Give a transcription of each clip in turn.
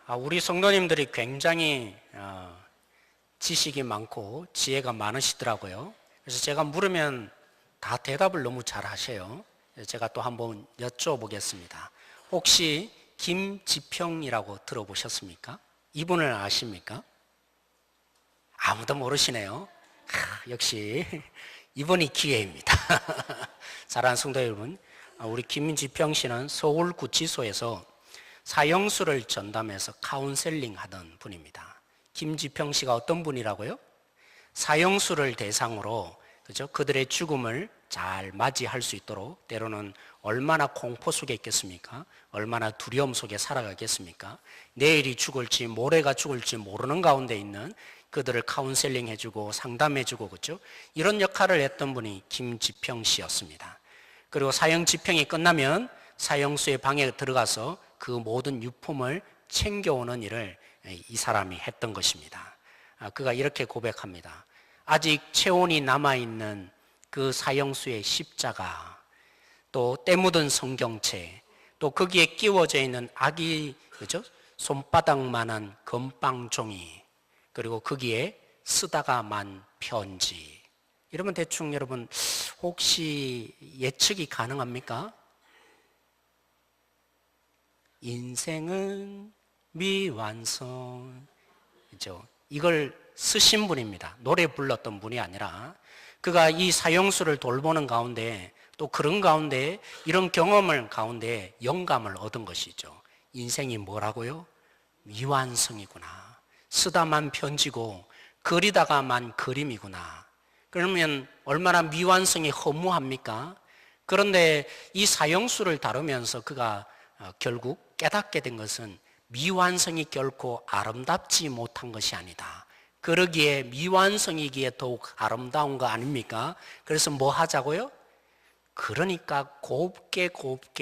우리 성도님들이 굉장히 지식이 많고 지혜가 많으시더라고요. 그래서 제가 물으면 다 대답을 너무 잘 하세요. 제가 또 한번 여쭤보겠습니다. 혹시 김지평이라고 들어보셨습니까? 이분을 아십니까? 아무도 모르시네요. 역시 이분이 기회입니다. 사랑하는 성도 여러분, 우리 김지평 씨는 서울구치소에서 사형수를 전담해서 카운셀링 하던 분입니다. 김지평 씨가 어떤 분이라고요? 사형수를 대상으로 그들의 죽음을 잘 맞이할 수 있도록, 때로는 얼마나 공포 속에 있겠습니까? 얼마나 두려움 속에 살아가겠습니까? 내일이 죽을지 모레가 죽을지 모르는 가운데 있는 그들을 카운셀링 해주고 상담해주고, 그렇죠? 이런 역할을 했던 분이 김지평 씨였습니다. 그리고 사형 집행이 끝나면 사형수의 방에 들어가서 그 모든 유품을 챙겨오는 일을 이 사람이 했던 것입니다. 그가 이렇게 고백합니다. 아직 체온이 남아있는 그 사형수의 십자가, 또 때 묻은 성경책, 또 거기에 끼워져 있는 아기, 그죠? 손바닥만한 금빵 종이, 그리고 거기에 쓰다가 만 편지. 이러면 대충 여러분 혹시 예측이 가능합니까? 인생은 미완성. 그죠? 이걸 쓰신 분입니다. 노래 불렀던 분이 아니라. 그가 이 사형수를 돌보는 가운데, 또 그런 가운데 이런 경험을 가운데 영감을 얻은 것이죠. 인생이 뭐라고요? 미완성이구나. 쓰다만 편지고 그리다가만 그림이구나. 그러면 얼마나 미완성이 허무합니까? 그런데 이 사형수를 다루면서 그가 결국 깨닫게 된 것은 미완성이 결코 아름답지 못한 것이 아니다. 그러기에 미완성이기에 더욱 아름다운 거 아닙니까? 그래서 뭐 하자고요? 그러니까 곱게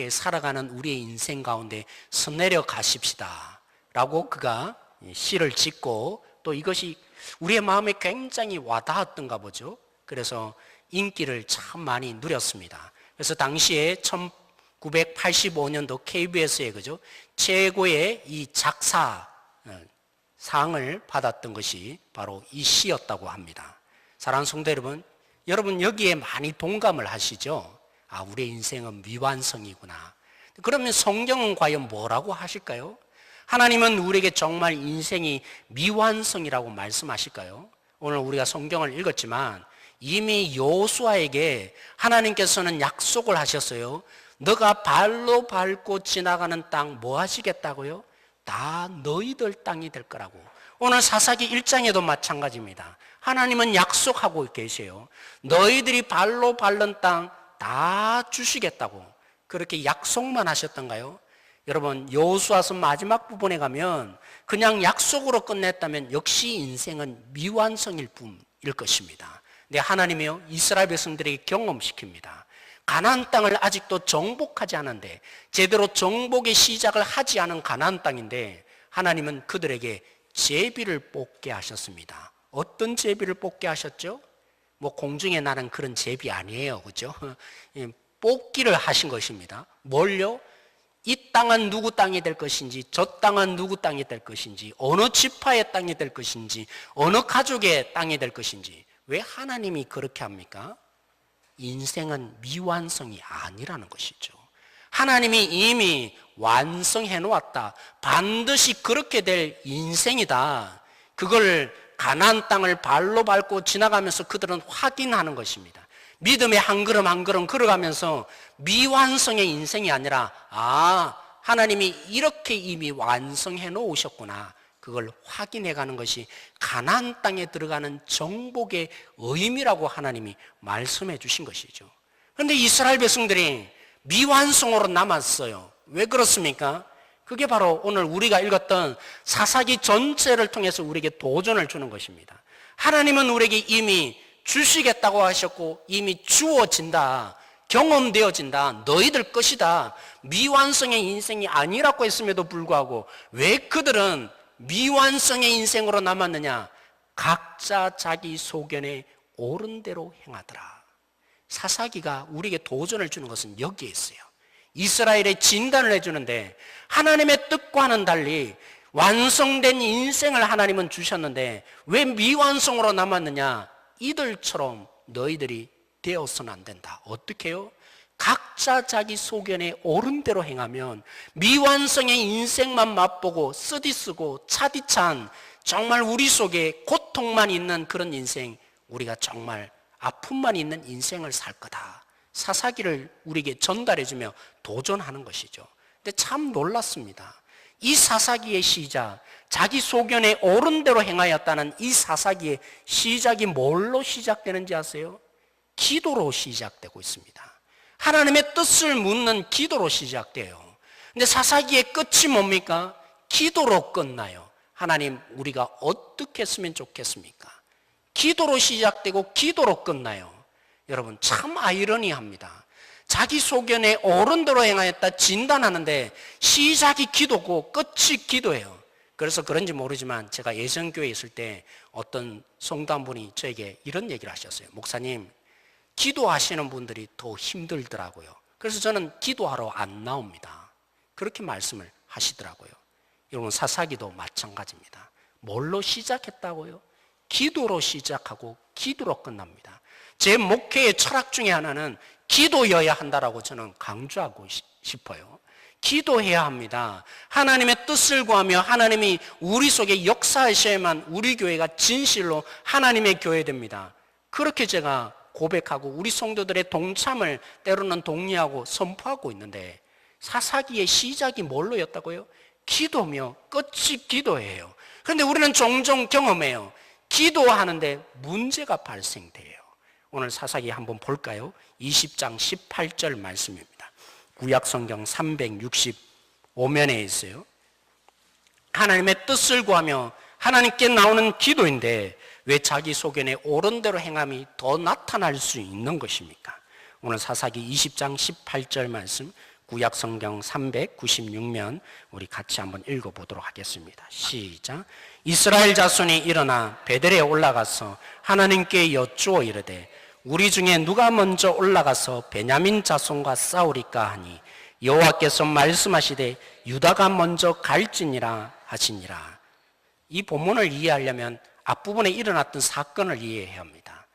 살아가는 우리의 인생 가운데 서내려 가십시다 라고 그가 시를 짓고, 또 이것이 우리의 마음에 굉장히 와닿았던가 보죠. 그래서 인기를 참 많이 누렸습니다. 그래서 당시에 1985년도 KBS의 그죠? 최고의 이 작사 상을 받았던 것이 바로 이 시였다고 합니다. 사랑하는 성도 여러분, 여러분 여기에 많이 동감을 하시죠? 우리의 인생은 미완성이구나. 그러면 성경은 과연 뭐라고 하실까요? 하나님은 우리에게 정말 인생이 미완성이라고 말씀하실까요? 오늘 우리가 성경을 읽었지만 이미 여호수아에게 하나님께서는 약속을 하셨어요. 너가 발로 밟고 지나가는 땅 뭐 하시겠다고요? 다 너희들 땅이 될 거라고. 오늘 사사기 1장에도 마찬가지입니다. 하나님은 약속하고 계세요. 너희들이 발로 밟는 땅 다 주시겠다고. 그렇게 약속만 하셨던가요? 여러분, 여호수아서 마지막 부분에 가면 그냥 약속으로 끝냈다면 역시 인생은 미완성일 뿐일 것입니다. 근데 하나님이요, 이스라엘 백성들에게 경험시킵니다. 가나안 땅을 아직도 정복하지 않은데, 제대로 정복의 시작을 하지 않은 가나안 땅인데 하나님은 그들에게 제비를 뽑게 하셨습니다. 어떤 제비를 뽑게 하셨죠? 뭐 공중에 나는 그런 제비 아니에요, 그죠? 뽑기를 하신 것입니다. 뭘요? 이 땅은 누구 땅이 될 것인지, 저 땅은 누구 땅이 될 것인지, 어느 지파의 땅이 될 것인지, 어느 가족의 땅이 될 것인지. 왜 하나님이 그렇게 합니까? 인생은 미완성이 아니라는 것이죠. 하나님이 이미 완성해 놓았다. 반드시 그렇게 될 인생이다. 그걸 가나안 땅을 발로 밟고 지나가면서 그들은 확인하는 것입니다. 믿음의 한 걸음 한 걸음 걸어가면서 미완성의 인생이 아니라, 하나님이 이렇게 이미 완성해 놓으셨구나. 그걸 확인해 가는 것이 가나안 땅에 들어가는 정복의 의미라고 하나님이 말씀해 주신 것이죠. 그런데 이스라엘 백성들이 미완성으로 남았어요. 왜 그렇습니까? 그게 바로 오늘 우리가 읽었던 사사기 전체를 통해서 우리에게 도전을 주는 것입니다. 하나님은 우리에게 이미 주시겠다고 하셨고 이미 주어진다, 경험되어진다, 너희들 것이다, 미완성의 인생이 아니라고 했음에도 불구하고 왜 그들은 미완성의 인생으로 남았느냐? 각자 자기 소견에 옳은 대로 행하더라. 사사기가 우리에게 도전을 주는 것은 여기에 있어요. 이스라엘의 진단을 해주는데 하나님의 뜻과는 달리 완성된 인생을 하나님은 주셨는데 왜 미완성으로 남았느냐? 이들처럼 너희들이 되어서는 안 된다. 어떻게 해요? 각자 자기 소견에 옳은 대로 행하면 미완성의 인생만 맛보고 쓰디쓰고 차디찬 정말 우리 속에 고통만 있는 그런 인생, 우리가 정말 아픔만 있는 인생을 살 거다. 사사기를 우리에게 전달해주며 도전하는 것이죠. 근데 참 놀랐습니다. 이 사사기의 시작, 자기 소견에 옳은 대로 행하였다는 이 사사기의 시작이 뭘로 시작되는지 아세요? 기도로 시작되고 있습니다. 하나님의 뜻을 묻는 기도로 시작돼요. 근데 사사기의 끝이 뭡니까? 기도로 끝나요. 하나님, 우리가 어떻게 했으면 좋겠습니까? 기도로 시작되고 기도로 끝나요. 여러분, 참 아이러니합니다. 자기 소견에 옳은 대로 행하였다 진단하는데 시작이 기도고 끝이 기도예요. 그래서 그런지 모르지만 제가 예전교회에 있을 때 어떤 성도분이 저에게 이런 얘기를 하셨어요. 목사님, 기도하시는 분들이 더 힘들더라고요. 그래서 저는 기도하러 안 나옵니다. 그렇게 말씀을 하시더라고요. 여러분, 사사기도 마찬가지입니다. 뭘로 시작했다고요? 기도로 시작하고 기도로 끝납니다. 제 목회의 철학 중에 하나는 기도여야 한다라고 저는 강조하고 싶어요. 기도해야 합니다. 하나님의 뜻을 구하며 하나님이 우리 속에 역사하셔야만 우리 교회가 진실로 하나님의 교회됩니다. 그렇게 제가 고백하고 우리 성도들의 동참을 때로는 독려하고 선포하고 있는데 사사기의 시작이 뭘로였다고요? 기도며 끝이 기도예요. 그런데 우리는 종종 경험해요. 기도하는데 문제가 발생돼요. 오늘 사사기 한번 볼까요? 20장 18절 말씀입니다. 구약성경 365면에 있어요. 하나님의 뜻을 구하며 하나님께 나오는 기도인데 왜 자기 소견에 옳은 대로 행함이 더 나타날 수 있는 것입니까? 오늘 사사기 20장 18절 말씀 구약성경 396면 우리 같이 한번 읽어보도록 하겠습니다. 시작. 이스라엘 자손이 일어나 베델에 올라가서 하나님께 여쭈어 이르되 우리 중에 누가 먼저 올라가서 베냐민 자손과 싸우리까 하니 여호와께서 말씀하시되 유다가 먼저 갈지니라 하시니라. 이 본문을 이해하려면 앞부분에 일어났던 사건을 이해해야 합니다.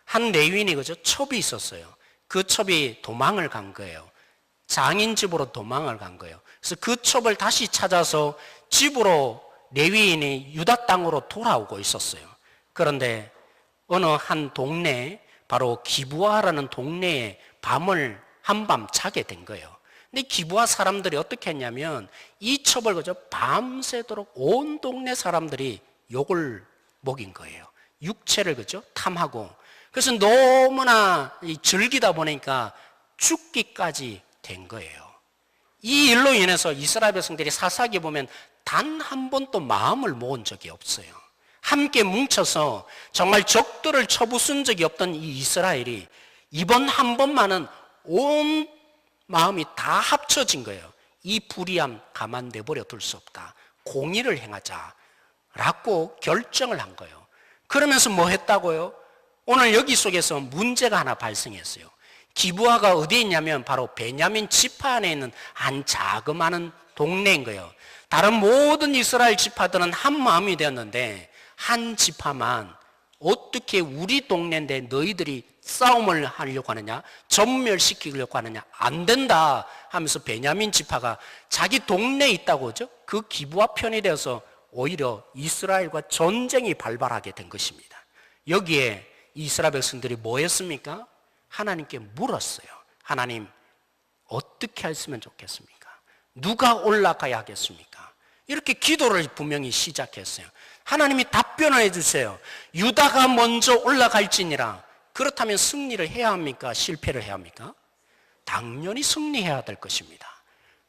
한 레위인이 그죠? 첩이 있었어요. 그 첩이 도망을 간 거예요. 장인 집으로 도망을 간 거예요. 그래서 그 첩을 다시 찾아서 집으로 레위인이 유다 땅으로 돌아오고 있었어요. 그런데 어느 한 동네에 바로 기브아라는 동네에 밤을 한밤 자게 된 거예요. 근데 기브아 사람들이 어떻게 했냐면 이 첩을 그저 밤새도록 온 동네 사람들이 욕을 먹인 거예요. 육체를 그죠? 탐하고. 그래서 너무나 즐기다 보니까 죽기까지 된 거예요. 이 일로 인해서 이스라엘 백성들이 사사기 보면 단 한 번도 마음을 모은 적이 없어요. 함께 뭉쳐서 정말 적들을 쳐부순 적이 없던 이 이스라엘이 이번 한 번만은 온 마음이 다 합쳐진 거예요. 이 불의함 가만 내버려 둘 수 없다. 공의를 행하자라고 결정을 한 거예요. 그러면서 뭐 했다고요? 오늘 여기 속에서 문제가 하나 발생했어요. 기브아가 어디에 있냐면 바로 베냐민 지파 안에 있는 한 자그마한 동네인 거예요. 다른 모든 이스라엘 지파들은 한 마음이 되었는데 한 지파만 어떻게 우리 동네인데 너희들이 싸움을 하려고 하느냐, 전멸시키려고 하느냐, 안 된다 하면서 베냐민 지파가 자기 동네에 있다고 하죠. 그 기브아 편이 되어서 오히려 이스라엘과 전쟁이 발발하게 된 것입니다. 여기에 이스라엘 백성들이 뭐 했습니까? 하나님께 물었어요. 하나님, 어떻게 했으면 좋겠습니까? 누가 올라가야 하겠습니까? 이렇게 기도를 분명히 시작했어요. 하나님이 답변을 해주세요. 유다가 먼저 올라갈지니라. 그렇다면 승리를 해야 합니까? 실패를 해야 합니까? 당연히 승리해야 될 것입니다.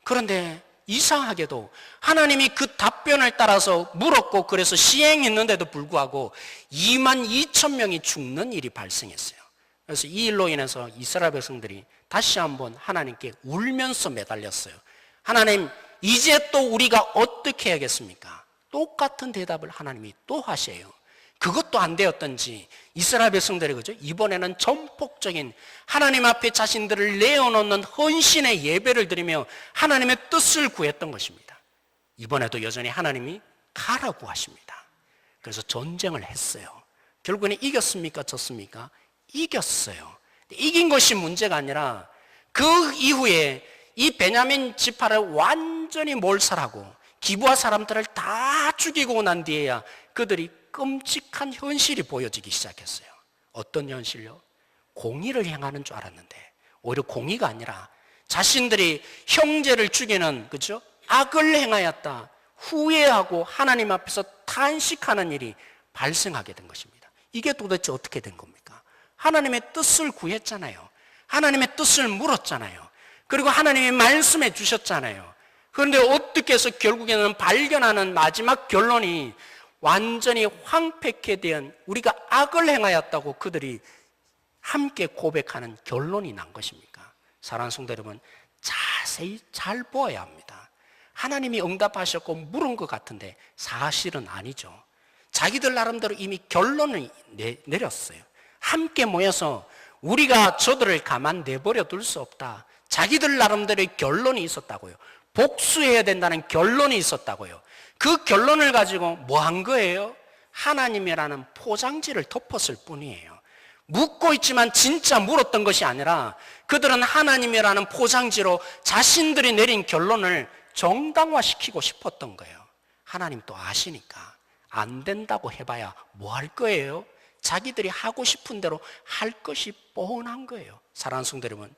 그런데 이상하게도 하나님이 그 답변을 따라서 물었고 그래서 시행했는데도 불구하고 2만 2천 명이 죽는 일이 발생했어요. 그래서 이 일로 인해서 이스라엘 백성들이 다시 한번 하나님께 울면서 매달렸어요. 하나님, 이제 또 우리가 어떻게 해야겠습니까? 똑같은 대답을 하나님이 또 하셔요. 그것도 안 되었던지 이스라엘 백성들이 그죠? 이번에는 전폭적인 하나님 앞에 자신들을 내어놓는 헌신의 예배를 드리며 하나님의 뜻을 구했던 것입니다. 이번에도 여전히 하나님이 가라고 하십니다. 그래서 전쟁을 했어요. 결국에는 이겼습니까? 졌습니까? 이겼어요. 이긴 것이 문제가 아니라 그 이후에 이 베냐민 지파를 완전히 몰살하고 기브아 사람들을 다 죽이고 난 뒤에야 그들이 끔찍한 현실이 보여지기 시작했어요. 어떤 현실요? 공의를 행하는 줄 알았는데 오히려 공의가 아니라 자신들이 형제를 죽이는, 그죠? 악을 행하였다 후회하고 하나님 앞에서 탄식하는 일이 발생하게 된 것입니다. 이게 도대체 어떻게 된 겁니까? 하나님의 뜻을 구했잖아요. 하나님의 뜻을 물었잖아요. 그리고 하나님이 말씀해 주셨잖아요. 그런데 어떻게 해서 결국에는 발견하는 마지막 결론이 완전히 황폐케 된, 우리가 악을 행하였다고 그들이 함께 고백하는 결론이 난 것입니까? 사랑하는 성도 여러분, 자세히 잘 보아야 합니다. 하나님이 응답하셨고 물은 것 같은데 사실은 아니죠. 자기들 나름대로 이미 결론을 내렸어요. 함께 모여서 우리가 저들을 가만 내버려 둘 수 없다. 자기들 나름대로의 결론이 있었다고요. 복수해야 된다는 결론이 있었다고요. 그 결론을 가지고 뭐 한 거예요? 하나님이라는 포장지를 덮었을 뿐이에요. 묻고 있지만 진짜 물었던 것이 아니라 그들은 하나님이라는 포장지로 자신들이 내린 결론을 정당화시키고 싶었던 거예요. 하나님 또 아시니까 안 된다고 해봐야 뭐 할 거예요? 자기들이 하고 싶은 대로 할 것이 뻔한 거예요. 사랑하는 성도 여러분,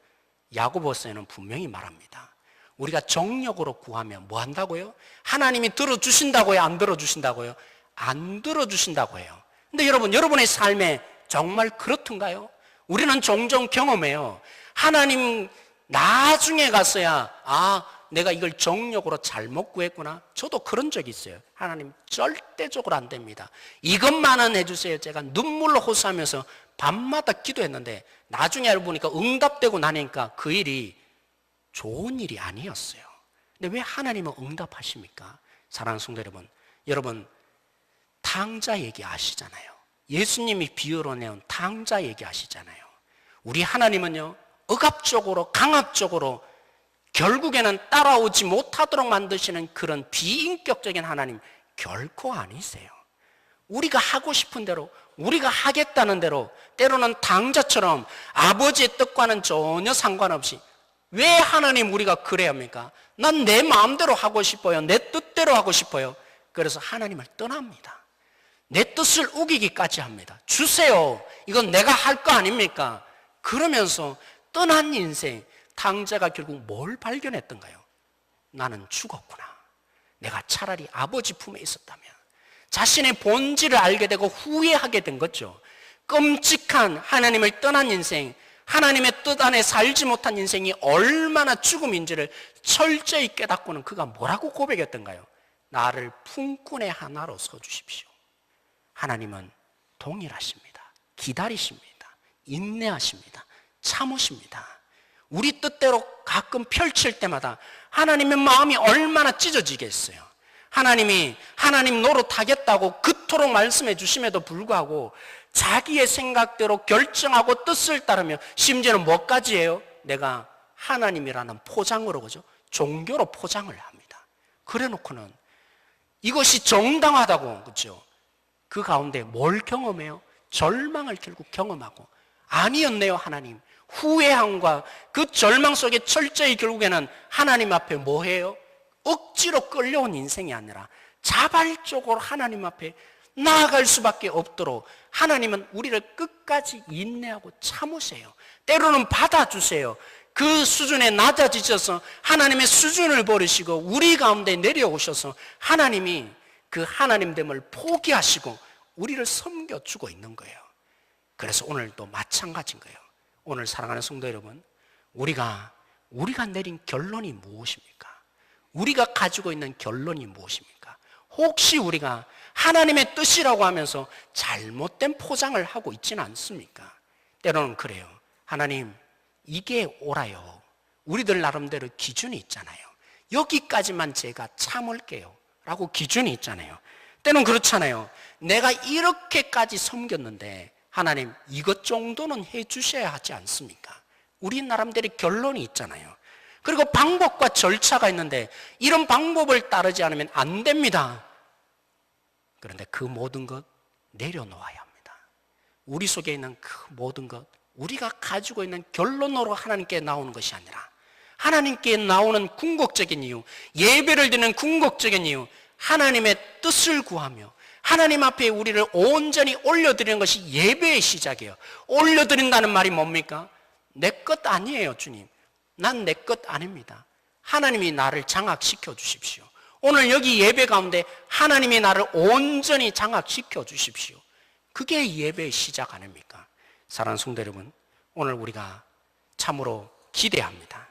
야고보서에는 분명히 말합니다. 우리가 정력으로 구하면 뭐 한다고요? 하나님이 들어주신다고요? 안 들어주신다고요? 안 들어주신다고 해요. 근데 여러분, 여러분의 삶에 정말 그렇던가요? 우리는 종종 경험해요. 하나님 나중에 가서야 내가 이걸 정력으로 잘못 구했구나. 저도 그런 적이 있어요. 하나님 절대적으로 안 됩니다. 이것만은 해주세요. 제가 눈물로 호소하면서 밤마다 기도했는데 나중에 알고 보니까 응답되고 나니까 그 일이 좋은 일이 아니었어요. 근데 왜 하나님은 응답하십니까? 사랑하는 성도 여러분 탕자 얘기 아시잖아요. 예수님이 비유로 내온 탕자 얘기 아시잖아요. 우리 하나님은요, 억압적으로 강압적으로 결국에는 따라오지 못하도록 만드시는 그런 비인격적인 하나님 결코 아니세요. 우리가 하고 싶은 대로, 우리가 하겠다는 대로, 때로는 당자처럼 아버지의 뜻과는 전혀 상관없이, 왜 하나님 우리가 그래야 합니까? 난 내 마음대로 하고 싶어요. 내 뜻대로 하고 싶어요. 그래서 하나님을 떠납니다. 내 뜻을 우기기까지 합니다. 주세요. 이건 내가 할 거 아닙니까? 그러면서 떠난 인생, 탕자가 결국 뭘 발견했던가요? 나는 죽었구나. 내가 차라리 아버지 품에 있었다면. 자신의 본질을 알게 되고 후회하게 된 거죠. 끔찍한 하나님을 떠난 인생, 하나님의 뜻 안에 살지 못한 인생이 얼마나 죽음인지를 철저히 깨닫고는 그가 뭐라고 고백했던가요? 나를 품꾼의 하나로 서주십시오. 하나님은 동일하십니다. 기다리십니다. 인내하십니다. 참으십니다. 우리 뜻대로 가끔 펼칠 때마다 하나님의 마음이 얼마나 찢어지겠어요. 하나님이 하나님 노릇하겠다고 그토록 말씀해 주심에도 불구하고 자기의 생각대로 결정하고 뜻을 따르며 심지어는 뭐까지 해요? 내가 하나님이라는 포장으로, 그죠? 종교로 포장을 합니다. 그래 놓고는 이것이 정당하다고, 그죠? 그 가운데 뭘 경험해요? 절망을 결국 경험하고, 아니었네요 하나님. 후회함과 그 절망 속에 철저히 결국에는 하나님 앞에 뭐 해요? 억지로 끌려온 인생이 아니라 자발적으로 하나님 앞에 나아갈 수밖에 없도록 하나님은 우리를 끝까지 인내하고 참으세요. 때로는 받아주세요. 그 수준에 낮아지셔서 하나님의 수준을 버리시고 우리 가운데 내려오셔서 하나님이 그 하나님됨을 포기하시고 우리를 섬겨주고 있는 거예요. 그래서 오늘도 마찬가지인 거예요. 오늘 사랑하는 성도 여러분, 우리가 내린 결론이 무엇입니까? 우리가 가지고 있는 결론이 무엇입니까? 혹시 우리가 하나님의 뜻이라고 하면서 잘못된 포장을 하고 있지는 않습니까? 때로는 그래요. 하나님, 이게 옳아요. 우리들 나름대로 기준이 있잖아요. 여기까지만 제가 참을게요 라고 기준이 있잖아요. 때는 그렇잖아요. 내가 이렇게까지 섬겼는데 하나님 이것 정도는 해 주셔야 하지 않습니까? 우리 나름대로 결론이 있잖아요. 그리고 방법과 절차가 있는데 이런 방법을 따르지 않으면 안 됩니다. 그런데 그 모든 것 내려놓아야 합니다. 우리 속에 있는 그 모든 것, 우리가 가지고 있는 결론으로 하나님께 나오는 것이 아니라 하나님께 나오는 궁극적인 이유, 예배를 드리는 궁극적인 이유, 하나님의 뜻을 구하며 하나님 앞에 우리를 온전히 올려드리는 것이 예배의 시작이에요. 올려드린다는 말이 뭡니까? 내 것 아니에요, 주님. 난 내 것 아닙니다. 하나님이 나를 장악시켜 주십시오. 오늘 여기 예배 가운데 하나님이 나를 온전히 장악시켜 주십시오. 그게 예배의 시작 아닙니까? 사랑하는 성도 여러분, 오늘 우리가 참으로 기대합니다.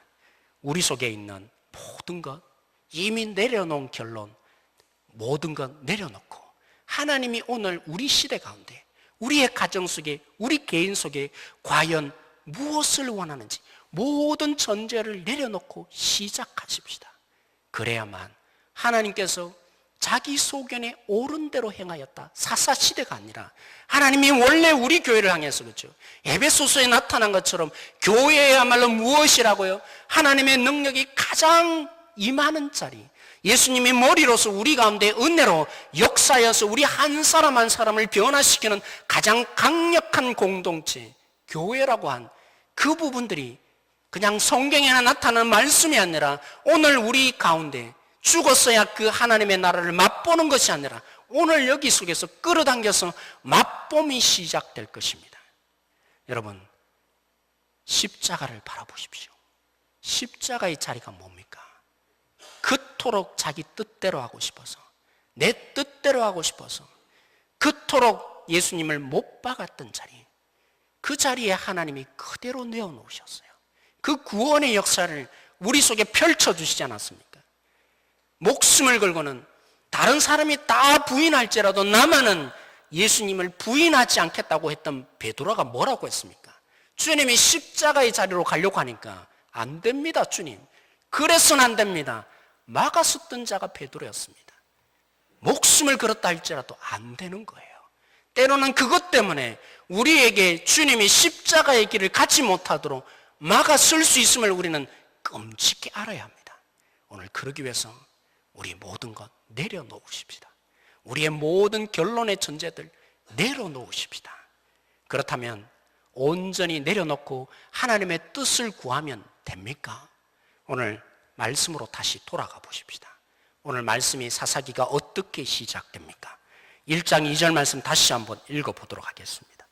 우리 속에 있는 모든 것, 이미 내려놓은 결론, 모든 것 내려놓고 하나님이 오늘 우리 시대 가운데, 우리의 가정 속에, 우리 개인 속에 과연 무엇을 원하는지 모든 전제를 내려놓고 시작하십시다. 그래야만 하나님께서 자기 소견에 옳은 대로 행하였다. 사사시대가 아니라 하나님이 원래 우리 교회를 향해서 그렇죠. 에베소서에 나타난 것처럼 교회야말로 무엇이라고요? 하나님의 능력이 가장 임하는 자리. 예수님이 머리로서 우리 가운데 은혜로 역사여서 우리 한 사람 한 사람을 변화시키는 가장 강력한 공동체, 교회라고 한 그 부분들이 그냥 성경에나 나타나는 말씀이 아니라 오늘 우리 가운데 죽었어야 그 하나님의 나라를 맛보는 것이 아니라 오늘 여기 속에서 끌어당겨서 맛봄이 시작될 것입니다. 여러분, 십자가를 바라보십시오. 십자가의 자리가 뭡니까? 그토록 자기 뜻대로 하고 싶어서, 내 뜻대로 하고 싶어서 그토록 예수님을 못 박았던 자리, 그 자리에 하나님이 그대로 내어놓으셨어요. 그 구원의 역사를 우리 속에 펼쳐주시지 않았습니까? 목숨을 걸고는 다른 사람이 다 부인할지라도 나만은 예수님을 부인하지 않겠다고 했던 베드로가 뭐라고 했습니까? 주님이 십자가의 자리로 가려고 하니까 안 됩니다, 주님. 그래서는 안 됩니다. 막아섰던 자가 베드로였습니다. 목숨을 걸었다 할지라도 안 되는 거예요. 때로는 그것 때문에 우리에게 주님이 십자가의 길을 가지 못하도록 막아설 수 있음을 우리는 끔찍히 알아야 합니다. 오늘 그러기 위해서 우리 모든 것 내려놓으십시다. 우리의 모든 결론의 전제들 내려놓으십시다. 그렇다면 온전히 내려놓고 하나님의 뜻을 구하면 됩니까? 오늘 말씀으로 다시 돌아가 보십시다. 오늘 말씀이 사사기가 어떻게 시작됩니까? 1장 2절 말씀 다시 한번 읽어보도록 하겠습니다.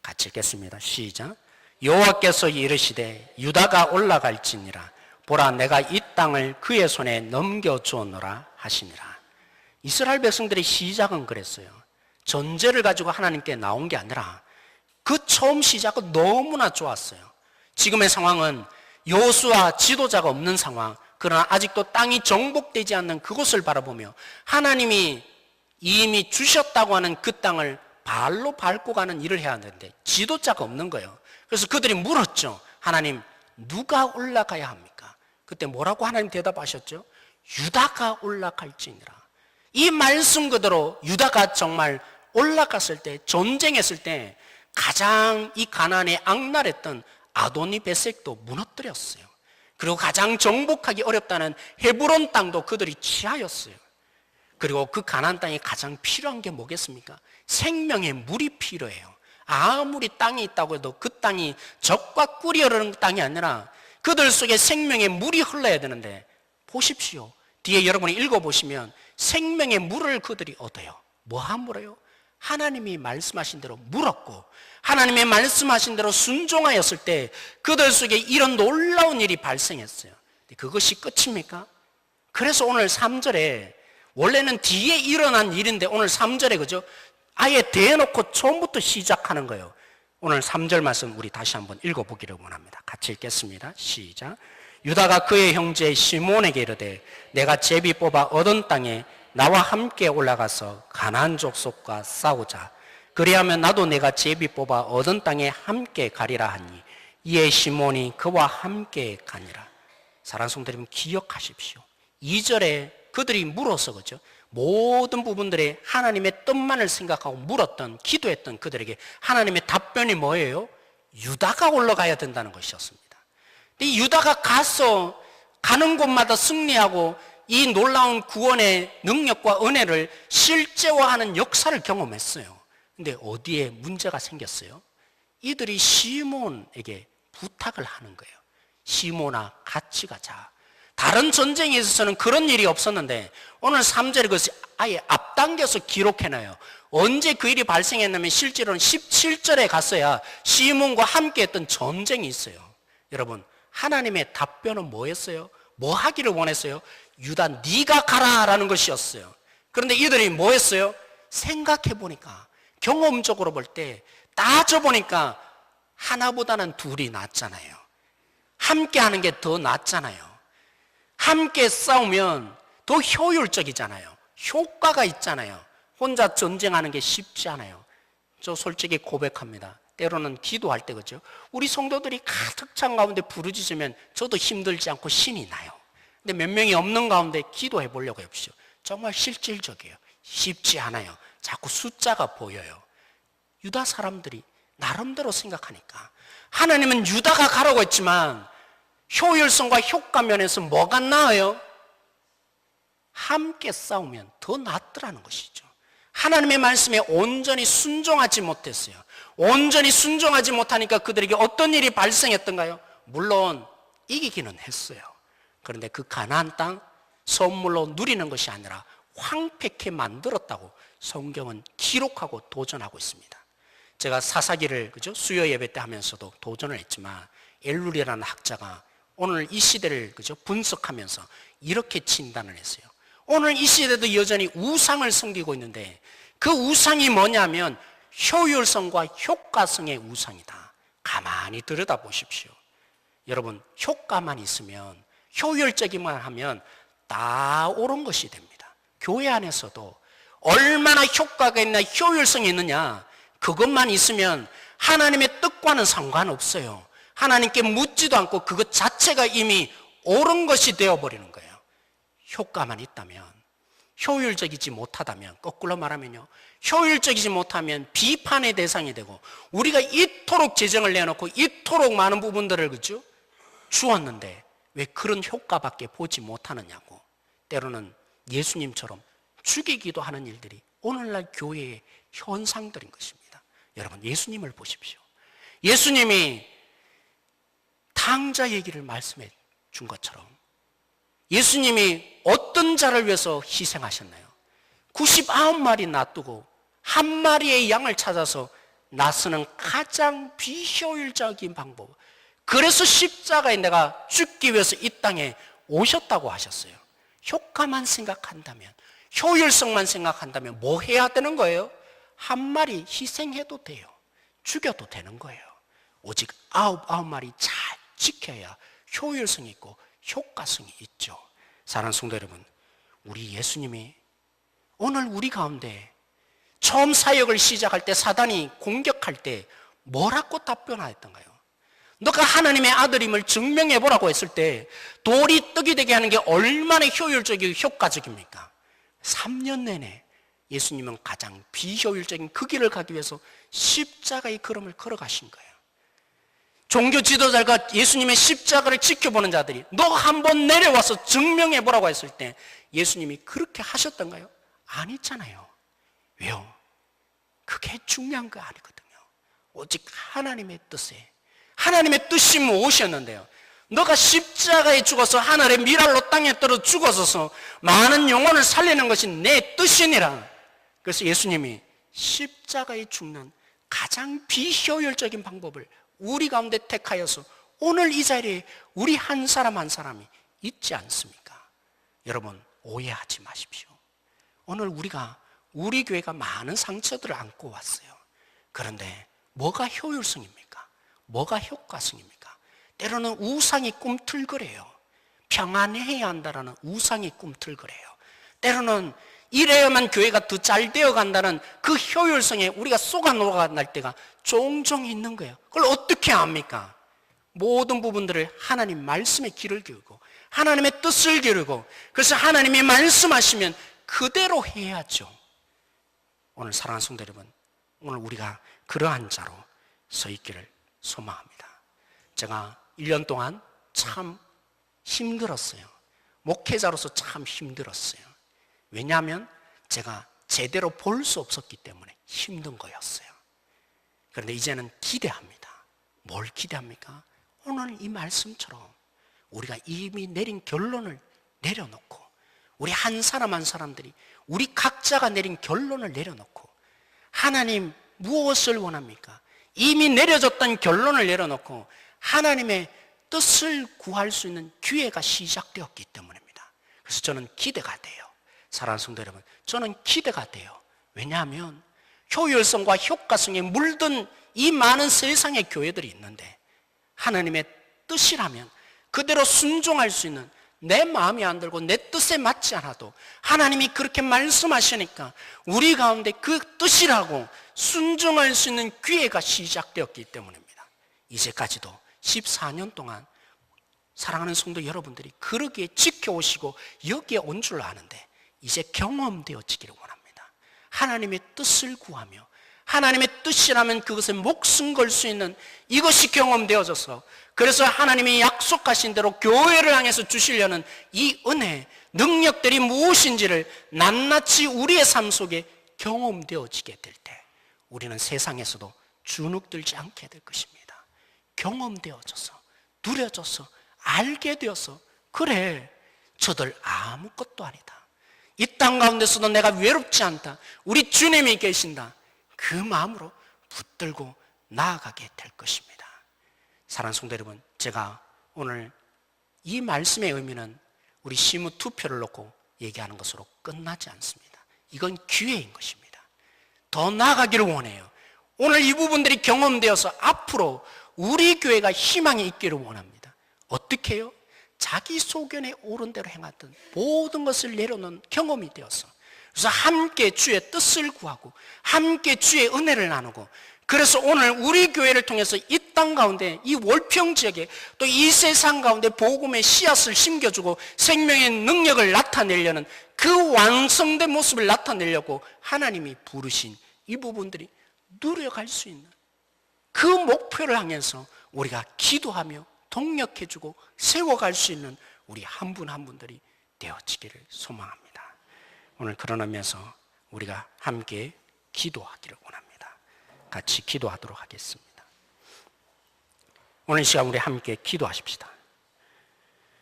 같이 읽겠습니다. 시작. 여호와께서 이르시되 유다가 올라갈지니라. 보라, 내가 이 땅을 그의 손에 넘겨주었노라 하시니라. 이스라엘 백성들의 시작은 그랬어요. 전제를 가지고 하나님께 나온 게 아니라 그 처음 시작은 너무나 좋았어요. 지금의 상황은 여호수아 지도자가 없는 상황, 그러나 아직도 땅이 정복되지 않는 그곳을 바라보며 하나님이 이미 주셨다고 하는 그 땅을 발로 밟고 가는 일을 해야 하는데 지도자가 없는 거예요. 그래서 그들이 물었죠. 하나님, 누가 올라가야 합니까? 그때 뭐라고 하나님 대답하셨죠? 유다가 올라갈지니라. 이 말씀 그대로 유다가 정말 올라갔을 때, 전쟁했을 때 가장 이 가나안에 악랄했던 아도니 베섹도 무너뜨렸어요. 그리고 가장 정복하기 어렵다는 헤브론 땅도 그들이 취하였어요. 그리고 그 가나안 땅에 가장 필요한 게 뭐겠습니까? 생명의 물이 필요해요. 아무리 땅이 있다고 해도 그 땅이 적과 꿀이 흐르는 땅이 아니라 그들 속에 생명의 물이 흘러야 되는데, 보십시오. 뒤에 여러분이 읽어보시면 생명의 물을 그들이 얻어요. 뭐 함으로요? 하나님이 말씀하신 대로 물었고 하나님의 말씀하신 대로 순종하였을 때 그들 속에 이런 놀라운 일이 발생했어요. 그것이 끝입니까? 그래서 오늘 3절에 원래는 뒤에 일어난 일인데 오늘 3절에 그죠? 아예 대놓고 처음부터 시작하는 거예요. 오늘 3절 말씀 우리 다시 한번 읽어보기를 원합니다. 같이 읽겠습니다. 시작. 유다가 그의 형제 시몬에게 이르되 내가 제비 뽑아 얻은 땅에 나와 함께 올라가서 가나안 족속과 싸우자. 그리하면 나도 내가 제비 뽑아 얻은 땅에 함께 가리라 하니 이에 시몬이 그와 함께 가니라. 사랑하는 성도 여러분, 기억하십시오. 2절에 그들이 물어서 그죠? 모든 부분들에 하나님의 뜻만을 생각하고 물었던, 기도했던 그들에게 하나님의 답변이 뭐예요? 유다가 올라가야 된다는 것이었습니다. 근데 유다가 가서 가는 곳마다 승리하고 이 놀라운 구원의 능력과 은혜를 실제화하는 역사를 경험했어요. 근데 어디에 문제가 생겼어요? 이들이 시몬에게 부탁을 하는 거예요. 시몬아, 같이 가자. 다른 전쟁에 있어서는 그런 일이 없었는데 오늘 3절에 그것이 아예 앞당겨서 기록해놔요. 언제 그 일이 발생했냐면 실제로는 17절에 갔어야 시몬과 함께 했던 전쟁이 있어요. 여러분, 하나님의 답변은 뭐였어요? 뭐 하기를 원했어요? 유다, 네가 가라라는 것이었어요. 그런데 이들이 뭐 했어요? 생각해 보니까, 경험적으로 볼 때 따져보니까 하나보다는 둘이 낫잖아요. 함께 하는 게 더 낫잖아요. 함께 싸우면 더 효율적이잖아요. 효과가 있잖아요. 혼자 전쟁하는 게 쉽지 않아요. 저 솔직히 고백합니다. 때로는 기도할 때 그죠? 우리 성도들이 가득 찬 가운데 부르짖으면 저도 힘들지 않고 신이 나요. 근데 몇 명이 없는 가운데 기도해 보려고 해보시죠. 정말 실질적이에요. 쉽지 않아요. 자꾸 숫자가 보여요. 유다 사람들이 나름대로 생각하니까 하나님은 유다가 가라고 했지만 효율성과 효과 면에서 뭐가 나아요? 함께 싸우면 더 낫더라는 것이죠. 하나님의 말씀에 온전히 순종하지 못했어요. 온전히 순종하지 못하니까 그들에게 어떤 일이 발생했던가요? 물론 이기기는 했어요. 그런데 그 가나안 땅 선물로 누리는 것이 아니라 황폐케 만들었다고 성경은 기록하고 도전하고 있습니다. 제가 사사기를 그죠? 수요 예배 때 하면서도 도전을 했지만 엘룰이라는 학자가 오늘 이 시대를 그죠? 분석하면서 이렇게 진단을 했어요. 오늘 이 시대도 여전히 우상을 섬기고 있는데 그 우상이 뭐냐면 효율성과 효과성의 우상이다. 가만히 들여다보십시오. 여러분, 효과만 있으면, 효율적이만 하면 다 옳은 것이 됩니다. 교회 안에서도 얼마나 효과가 있나 효율성이 있느냐, 그것만 있으면 하나님의 뜻과는 상관없어요. 하나님께 묻지도 않고 그것 자체가 이미 옳은 것이 되어버리는 거예요. 효과만 있다면, 효율적이지 못하다면, 거꾸로 말하면요, 효율적이지 못하면 비판의 대상이 되고, 우리가 이토록 재정을 내놓고 이토록 많은 부분들을 그죠? 주었는데 왜 그런 효과밖에 보지 못하느냐고. 때로는 예수님처럼 죽이기도 하는 일들이 오늘날 교회의 현상들인 것입니다. 여러분, 예수님을 보십시오. 예수님이 탕자 얘기를 말씀해 준 것처럼 예수님이 어떤 자를 위해서 희생하셨나요? 99마리 놔두고 한 마리의 양을 찾아서 나서는 가장 비효율적인 방법. 그래서 십자가에 내가 죽기 위해서 이 땅에 오셨다고 하셨어요. 효과만 생각한다면, 효율성만 생각한다면 뭐 해야 되는 거예요? 한 마리 희생해도 돼요. 죽여도 되는 거예요. 오직 아홉 마리 잘 지켜야 효율성이 있고 효과성이 있죠. 사랑하는 성도 여러분, 우리 예수님이 오늘 우리 가운데 처음 사역을 시작할 때 사단이 공격할 때 뭐라고 답변하였던가요? 너가 하나님의 아들임을 증명해보라고 했을 때 돌이 떡이 되게 하는 게 얼마나 효율적이고 효과적입니까? 3년 내내 예수님은 가장 비효율적인 그 길을 가기 위해서 십자가의 걸음을 걸어가신 거예요. 종교 지도자가 예수님의 십자가를 지켜보는 자들이 너 한번 내려와서 증명해보라고 했을 때 예수님이 그렇게 하셨던가요? 아니잖아요. 왜요? 그게 중요한 거 아니거든요. 오직 하나님의 뜻에, 하나님의 뜻이 무엇이었는데요? 너가 십자가에 죽어서 하늘의 미랄로 땅에 떨어 죽어서 많은 영혼을 살리는 것이 내 뜻이니라. 그래서 예수님이 십자가에 죽는 가장 비효율적인 방법을 우리 가운데 택하여서 오늘 이 자리에 우리 한 사람 한 사람이 있지 않습니까? 여러분, 오해하지 마십시오. 오늘 우리 교회가 많은 상처들을 안고 왔어요. 그런데 뭐가 효율성입니까? 뭐가 효과성입니까? 때로는 우상이 꿈틀거려요. 평안해야 한다라는 우상이 꿈틀거려요. 때로는 이래야만 교회가 더 잘 되어 간다는 그 효율성에 우리가 쏘가 녹아날 때가 종종 있는 거예요. 그걸 어떻게 압니까? 모든 부분들을 하나님 말씀에 귀를 기울이고 하나님의 뜻을 기울이고, 그래서 하나님이 말씀하시면 그대로 해야죠. 오늘 사랑하는 성도 여러분, 오늘 우리가 그러한 자로 서 있기를 소망합니다. 제가 1년 동안 참 힘들었어요. 목회자로서 참 힘들었어요. 왜냐하면 제가 제대로 볼 수 없었기 때문에 힘든 거였어요. 그런데 이제는 기대합니다. 뭘 기대합니까? 오늘 이 말씀처럼 우리가 이미 내린 결론을 내려놓고, 우리 한 사람 한 사람들이 우리 각자가 내린 결론을 내려놓고, 하나님 무엇을 원합니까? 이미 내려졌던 결론을 내려놓고 하나님의 뜻을 구할 수 있는 기회가 시작되었기 때문입니다. 그래서 저는 기대가 돼요. 사랑하는 성도 여러분, 저는 기대가 돼요. 왜냐하면 효율성과 효과성에 물든 이 많은 세상의 교회들이 있는데, 하나님의 뜻이라면 그대로 순종할 수 있는, 내 마음이 안 들고 내 뜻에 맞지 않아도 하나님이 그렇게 말씀하시니까 우리 가운데 그 뜻이라고 순종할 수 있는 기회가 시작되었기 때문입니다. 이제까지도 14년 동안 사랑하는 성도 여러분들이 그러기에 지켜오시고 여기에 온 줄 아는데, 이제 경험되어지기를 원합니다. 하나님의 뜻을 구하며 하나님의 뜻이라면 그것에 목숨 걸 수 있는 이것이 경험되어져서, 그래서 하나님이 약속하신 대로 교회를 향해서 주시려는 이 은혜, 능력들이 무엇인지를 낱낱이 우리의 삶 속에 경험되어지게 될 때 우리는 세상에서도 주눅들지 않게 될 것입니다. 경험되어져서, 누려져서, 알게 되어서, 그래, 저들 아무것도 아니다, 이 땅 가운데서도 내가 외롭지 않다, 우리 주님이 계신다, 그 마음으로 붙들고 나아가게 될 것입니다. 사랑하는 성도 여러분, 제가 오늘 이 말씀의 의미는 우리 시무 투표를 놓고 얘기하는 것으로 끝나지 않습니다. 이건 기회인 것입니다. 더 나아가기를 원해요. 오늘 이 부분들이 경험되어서 앞으로 우리 교회가 희망이 있기를 원합니다. 어떻게 해요? 자기 소견에 옳은 대로 행하던 모든 것을 내려놓은 경험이 되어서, 그래서 함께 주의 뜻을 구하고 함께 주의 은혜를 나누고, 그래서 오늘 우리 교회를 통해서 이 땅 가운데, 이 월평 지역에, 또 이 세상 가운데 복음의 씨앗을 심겨주고 생명의 능력을 나타내려는 그 완성된 모습을 나타내려고 하나님이 부르신 이 부분들이 누려갈 수 있는 그 목표를 향해서 우리가 기도하며 동력해주고 세워갈 수 있는 우리 한 분 한 분들이 되어지기를 소망합니다. 오늘 그런 의미에서 우리가 함께 기도하기를 원합니다. 같이 기도하도록 하겠습니다. 오늘 시간 우리 함께 기도하십시다.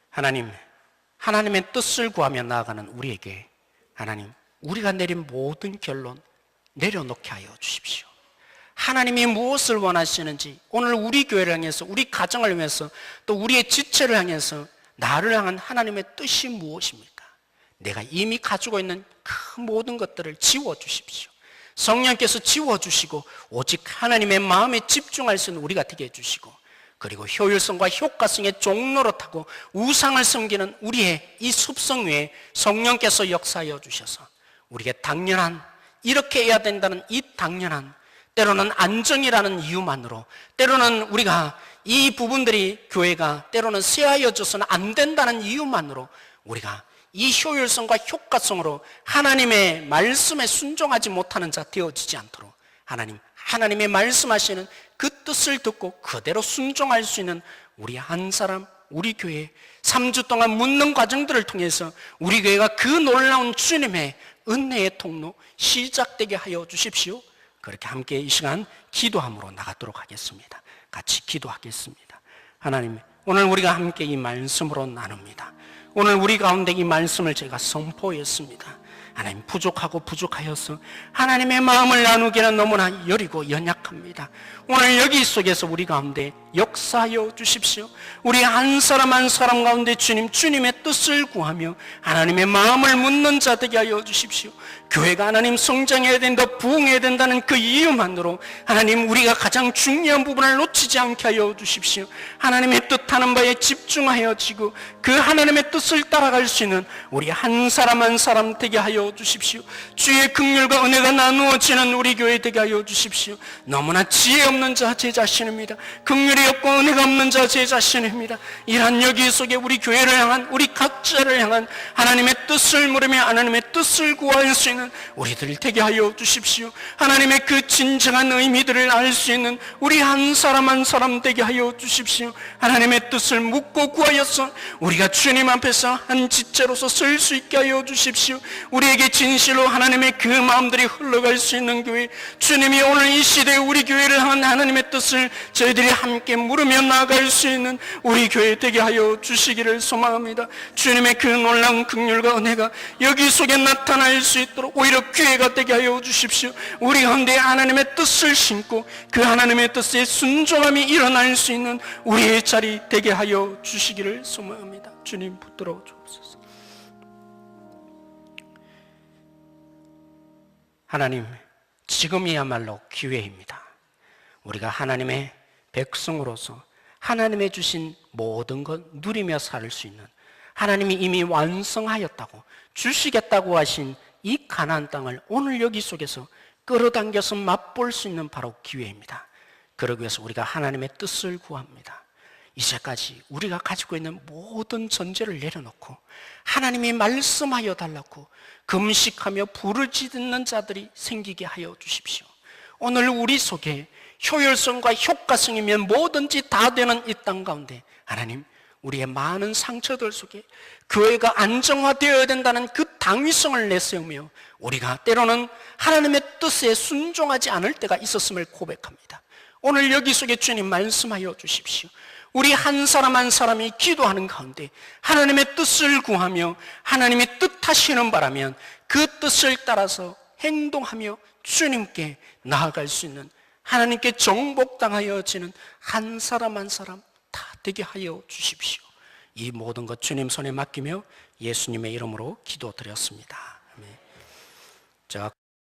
하나님, 하나님의 뜻을 구하며 나아가는 우리에게 하나님, 우리가 내린 모든 결론 내려놓게 하여 주십시오. 하나님이 무엇을 원하시는지, 오늘 우리 교회를 향해서, 우리 가정을 위해서, 또 우리의 지체를 향해서 나를 향한 하나님의 뜻이 무엇입니까? 내가 이미 가지고 있는 그 모든 것들을 지워주십시오. 성령께서 지워주시고 오직 하나님의 마음에 집중할 수 있는 우리가 되게 해주시고, 그리고 효율성과 효과성의 종노릇하고 우상을 섬기는 우리의 이 습성 위에 성령께서 역사하여 주셔서 우리에게 당연한, 이렇게 해야 된다는 이 당연한, 때로는 안정이라는 이유만으로, 때로는 우리가 이 부분들이 교회가 때로는 쇠하여져서는 안 된다는 이유만으로 우리가 이 효율성과 효과성으로 하나님의 말씀에 순종하지 못하는 자 되어지지 않도록 하나님의 말씀하시는 그 뜻을 듣고 그대로 순종할 수 있는 우리 한 사람, 우리 교회 3주 동안 묻는 과정들을 통해서 우리 교회가 그 놀라운 주님의 은혜의 통로 시작되게 하여 주십시오. 그렇게 함께 이 시간 기도함으로 나가도록 하겠습니다. 같이 기도하겠습니다. 하나님, 오늘 우리가 함께 이 말씀으로 나눕니다. 오늘 우리 가운데 이 말씀을 제가 선포했습니다. 하나님, 부족하여서 하나님의 마음을 나누기는 너무나 여리고 연약합니다. 오늘 여기 속에서 우리 가운데 역사하여 주십시오. 우리 한 사람 한 사람 가운데 주님의 뜻을 구하며 하나님의 마음을 묻는 자 되게 하여 주십시오. 교회가 하나님 성장해야 된다, 부흥해야 된다는 그 이유만으로 하나님, 우리가 가장 중요한 부분을 놓치지 않게 하여 주십시오. 하나님의 뜻하는 바에 집중하여지고 그 하나님의 뜻을 따라갈 수 있는 우리 한 사람 한 사람 되게 하여 하여 주십시오. 주의 긍휼과 은혜가 나누어지는 우리 교회 되게 하여 주십시오. 너무나 지혜 없는 자 제 자신입니다. 긍휼이 없고 은혜가 없는 자 제 자신입니다. 이러한 여기 속에 우리 교회를 향한, 우리 각자를 향한 하나님의 뜻을 물으며 하나님의 뜻을 구할 수 있는 우리들 되게 하여 주십시오. 하나님의 그 진정한 의미들을 알 수 있는 우리 한 사람 한 사람 되게 하여 주십시오. 하나님의 뜻을 묻고 구하여서 우리가 주님 앞에서 한 지체로서 쓸 수 있게 하여 주십시오. 우리에게 진실로 하나님의 그 마음들이 흘러갈 수 있는 교회, 주님이 오늘 이 시대에 우리 교회를 향한 하나님의 뜻을 저희들이 함께 물으며 나아갈 수 있는 우리 교회 되게 하여 주시기를 소망합니다. 주님의 그 놀라운 긍휼과 은혜가 여기 속에 나타날 수 있도록 오히려 기회가 되게 하여 주십시오. 우리 가운데 하나님의 뜻을 심고 그 하나님의 뜻에 순종함이 일어날 수 있는 우리의 자리 되게 하여 주시기를 소망합니다. 주님 붙들어 주옵소서. 하나님, 지금이야말로 기회입니다. 우리가 하나님의 백성으로서 하나님의 주신 모든 것 누리며 살 수 있는, 하나님이 이미 완성하였다고 주시겠다고 하신 이 가나안 땅을 오늘 여기 속에서 끌어당겨서 맛볼 수 있는 바로 기회입니다. 그러기 위해서 우리가 하나님의 뜻을 구합니다. 이제까지 우리가 가지고 있는 모든 전제를 내려놓고 하나님이 말씀하여 달라고 금식하며 부르짖는 자들이 생기게 하여 주십시오. 오늘 우리 속에 효율성과 효과성이면 뭐든지 다 되는 이 땅 가운데 하나님, 우리의 많은 상처들 속에 교회가 안정화되어야 된다는 그 당위성을 내세우며 우리가 때로는 하나님의 뜻에 순종하지 않을 때가 있었음을 고백합니다. 오늘 여기 속에 주님 말씀하여 주십시오. 우리 한 사람 한 사람이 기도하는 가운데 하나님의 뜻을 구하며 하나님이 뜻하시는 바라면 그 뜻을 따라서 행동하며 주님께 나아갈 수 있는, 하나님께 정복당하여지는 한 사람 한 사람 다 되게 하여 주십시오. 이 모든 것 주님 손에 맡기며 예수님의 이름으로 기도드렸습니다. 아멘. 자.